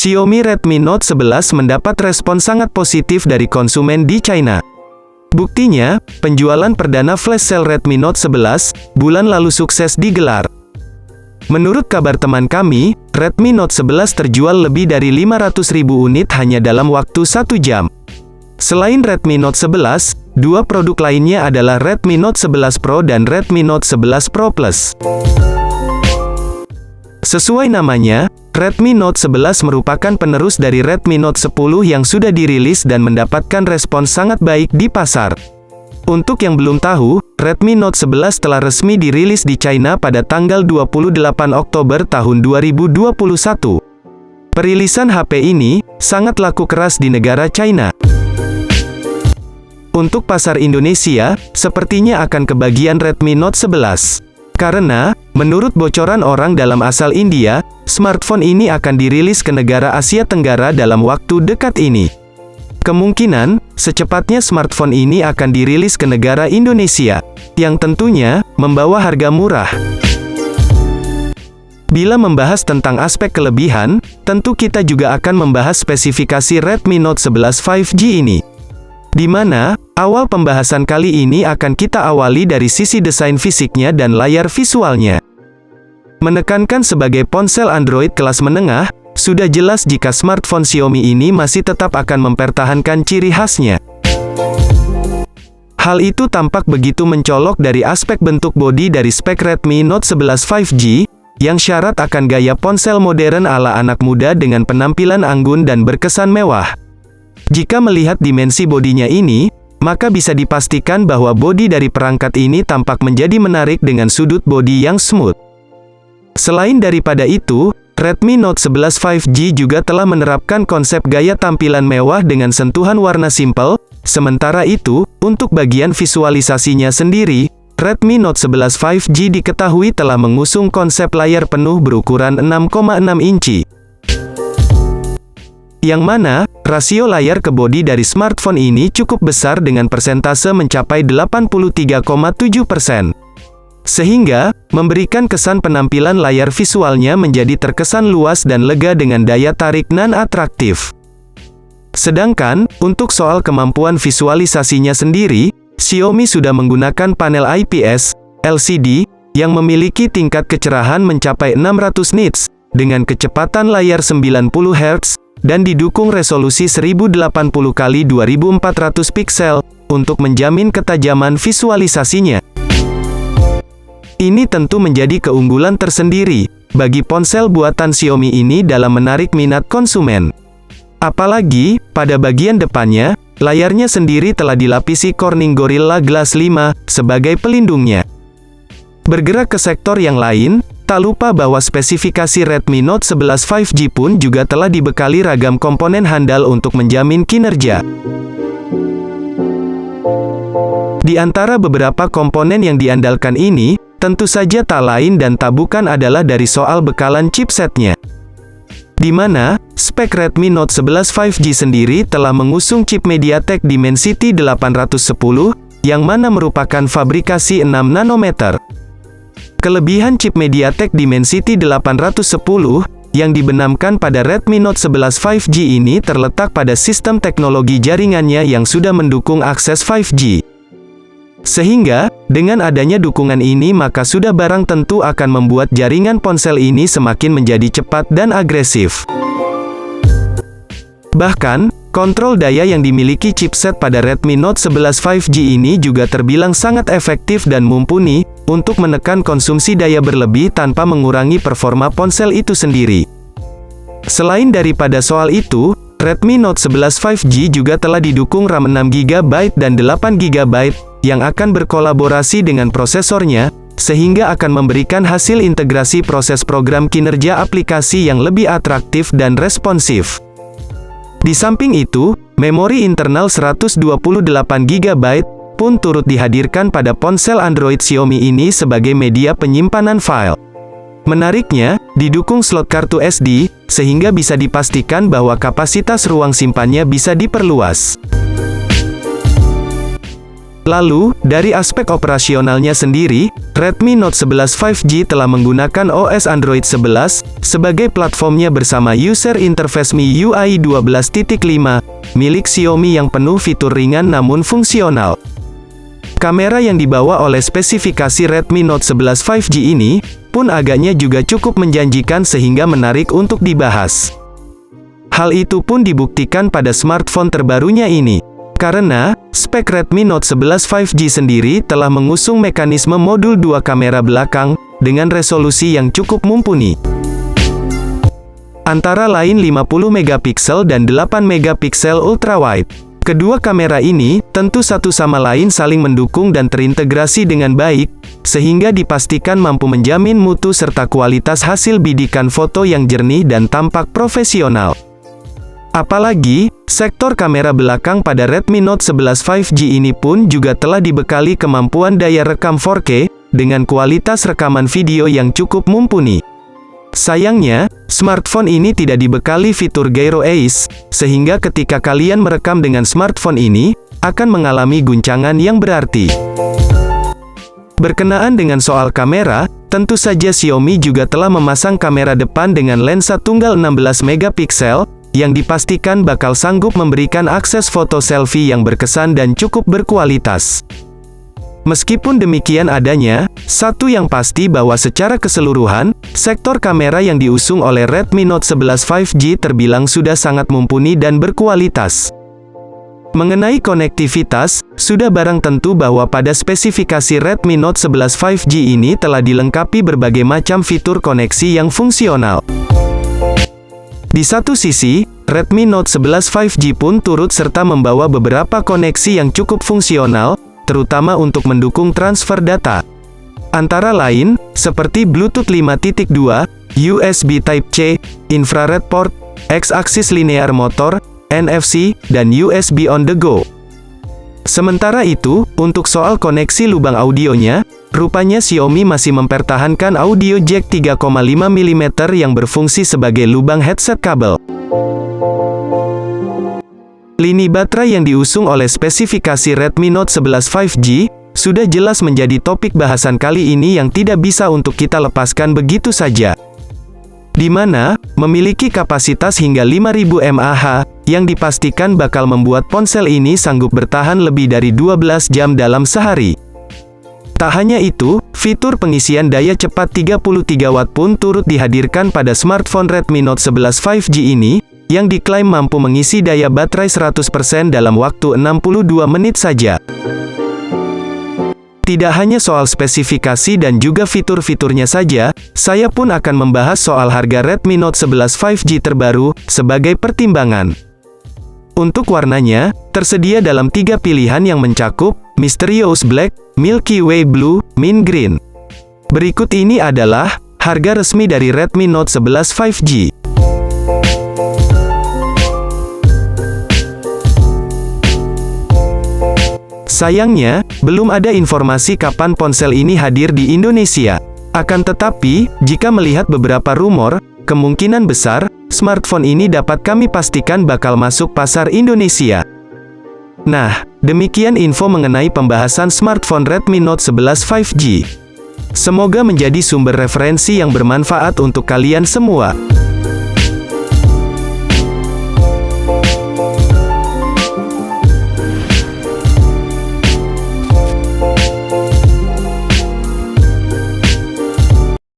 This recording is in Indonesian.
Xiaomi Redmi Note 11 mendapat respon sangat positif dari konsumen di China. Buktinya, penjualan perdana flash sale Redmi Note 11 bulan lalu sukses digelar. Menurut kabar teman kami, Redmi Note 11 terjual lebih dari 500.000 unit hanya dalam waktu 1 jam. Selain Redmi Note 11, dua produk lainnya adalah Redmi Note 11 Pro dan Redmi Note 11 Pro Plus. Sesuai namanya, Redmi Note 11 merupakan penerus dari Redmi Note 10 yang sudah dirilis dan mendapatkan respons sangat baik di pasar. Untuk yang belum tahu, Redmi Note 11 telah resmi dirilis di China pada tanggal 28 Oktober tahun 2021. Perilisan HP ini sangat laku keras di negara China. Untuk pasar Indonesia, sepertinya akan kebagian Redmi Note 11. Karena, menurut bocoran orang dalam asal India, smartphone ini akan dirilis ke negara Asia Tenggara dalam waktu dekat ini. Kemungkinan, secepatnya smartphone ini akan dirilis ke negara Indonesia, yang tentunya membawa harga murah. Bila membahas tentang aspek kelebihan, tentu kita juga akan membahas spesifikasi Redmi Note 11 5G ini. Di mana, awal pembahasan kali ini akan kita awali dari sisi desain fisiknya dan layar visualnya. Menekankan sebagai ponsel Android kelas menengah, sudah jelas jika smartphone Xiaomi ini masih tetap akan mempertahankan ciri khasnya. Hal itu tampak begitu mencolok dari aspek bentuk bodi dari spek Redmi Note 11 5G, yang syarat akan gaya ponsel modern ala anak muda dengan penampilan anggun dan berkesan mewah. Jika melihat dimensi bodinya ini, maka bisa dipastikan bahwa bodi dari perangkat ini tampak menjadi menarik dengan sudut bodi yang smooth. Selain daripada itu, Redmi Note 11 5G juga telah menerapkan konsep gaya tampilan mewah dengan sentuhan warna simpel. Sementara itu, untuk bagian visualisasinya sendiri, Redmi Note 11 5G diketahui telah mengusung konsep layar penuh berukuran 6,6 inci. Yang mana, rasio layar ke bodi dari smartphone ini cukup besar dengan persentase mencapai 83,7%. Sehingga, memberikan kesan penampilan layar visualnya menjadi terkesan luas dan lega dengan daya tarik nan atraktif. Sedangkan, untuk soal kemampuan visualisasinya sendiri, Xiaomi sudah menggunakan panel IPS LCD yang memiliki tingkat kecerahan mencapai 600 nits dengan kecepatan layar 90 Hz dan didukung resolusi 1080x2400 piksel untuk menjamin ketajaman visualisasinya. Ini tentu menjadi keunggulan tersendiri bagi ponsel buatan Xiaomi ini dalam menarik minat konsumen. Apalagi, pada bagian depannya, layarnya sendiri telah dilapisi Corning Gorilla Glass 5 sebagai pelindungnya. Bergerak ke sektor yang lain, tak lupa bahwa spesifikasi Redmi Note 11 5G pun juga telah dibekali ragam komponen handal untuk menjamin kinerja. Di antara beberapa komponen yang diandalkan ini, tentu saja tak lain dan tak bukan adalah dari soal bekalan chipsetnya. Di mana, spek Redmi Note 11 5G sendiri telah mengusung chip MediaTek Dimensity 810, yang mana merupakan fabrikasi 6 nanometer. Kelebihan chip MediaTek Dimensity 810, yang dibenamkan pada Redmi Note 11 5G ini terletak pada sistem teknologi jaringannya yang sudah mendukung akses 5G. Sehingga, dengan adanya dukungan ini maka sudah barang tentu akan membuat jaringan ponsel ini semakin menjadi cepat dan agresif. Bahkan, kontrol daya yang dimiliki chipset pada Redmi Note 11 5G ini juga terbilang sangat efektif dan mumpuni untuk menekan konsumsi daya berlebih tanpa mengurangi performa ponsel itu sendiri. Selain daripada soal itu, Redmi Note 11 5G juga telah didukung RAM 6GB dan 8GB yang akan berkolaborasi dengan prosesornya, sehingga akan memberikan hasil integrasi proses program kinerja aplikasi yang lebih atraktif dan responsif. Di samping itu, memori internal 128GB pun turut dihadirkan pada ponsel Android Xiaomi ini sebagai media penyimpanan file. Menariknya, didukung slot kartu SD, sehingga bisa dipastikan bahwa kapasitas ruang simpannya bisa diperluas. Lalu, dari aspek operasionalnya sendiri, Redmi Note 11 5G telah menggunakan OS Android 11 sebagai platformnya bersama User Interface MIUI 12.5 milik Xiaomi yang penuh fitur ringan namun fungsional. Kamera yang dibawa oleh spesifikasi Redmi Note 11 5G ini pun agaknya juga cukup menjanjikan sehingga menarik untuk dibahas. Hal itu pun dibuktikan pada smartphone terbarunya ini. Karena, spek Redmi Note 11 5G sendiri telah mengusung mekanisme modul 2 kamera belakang, dengan resolusi yang cukup mumpuni. Antara lain 50 megapiksel dan 8 megapiksel ultrawide. Kedua kamera ini, tentu satu sama lain saling mendukung dan terintegrasi dengan baik, sehingga dipastikan mampu menjamin mutu serta kualitas hasil bidikan foto yang jernih dan tampak profesional. Apalagi, sektor kamera belakang pada Redmi Note 11 5G ini pun juga telah dibekali kemampuan daya rekam 4K, dengan kualitas rekaman video yang cukup mumpuni. Sayangnya, smartphone ini tidak dibekali fitur Gyro Ace, sehingga ketika kalian merekam dengan smartphone ini, akan mengalami guncangan yang berarti. Berkenaan dengan soal kamera, tentu saja Xiaomi juga telah memasang kamera depan dengan lensa tunggal 16 megapiksel, yang dipastikan bakal sanggup memberikan akses foto selfie yang berkesan dan cukup berkualitas. Meskipun demikian adanya, satu yang pasti bahwa secara keseluruhan, sektor kamera yang diusung oleh Redmi Note 11 5G terbilang sudah sangat mumpuni dan berkualitas. Mengenai konektivitas, sudah barang tentu bahwa pada spesifikasi Redmi Note 11 5G ini telah dilengkapi berbagai macam fitur koneksi yang fungsional. Di satu sisi, Redmi Note 11 5G pun turut serta membawa beberapa koneksi yang cukup fungsional, terutama untuk mendukung transfer data. Antara lain, seperti Bluetooth 5.2, USB Type-C, infrared port, X-axis linear motor, NFC, dan USB on the go. Sementara itu, untuk soal koneksi lubang audionya, rupanya Xiaomi masih mempertahankan audio jack 3,5 mm yang berfungsi sebagai lubang headset kabel. Lini baterai yang diusung oleh spesifikasi Redmi Note 11 5G, sudah jelas menjadi topik bahasan kali ini yang tidak bisa untuk kita lepaskan begitu saja. Di mana, memiliki kapasitas hingga 5000 mAh, yang dipastikan bakal membuat ponsel ini sanggup bertahan lebih dari 12 jam dalam sehari. Tak hanya itu, fitur pengisian daya cepat 33 Watt pun turut dihadirkan pada smartphone Redmi Note 11 5G ini, yang diklaim mampu mengisi daya baterai 100% dalam waktu 62 menit saja. Tidak hanya soal spesifikasi dan juga fitur-fiturnya saja, saya pun akan membahas soal harga Redmi Note 11 5G terbaru, sebagai pertimbangan. Untuk warnanya, tersedia dalam 3 pilihan yang mencakup, Mysterious Black, Milky Way Blue, Mint Green. Berikut ini adalah, harga resmi dari Redmi Note 11 5G. Sayangnya, belum ada informasi kapan ponsel ini hadir di Indonesia. Akan tetapi, jika melihat beberapa rumor, kemungkinan besar, smartphone ini dapat kami pastikan bakal masuk pasar Indonesia. Nah, demikian info mengenai pembahasan smartphone Redmi Note 11 5G. Semoga menjadi sumber referensi yang bermanfaat untuk kalian semua.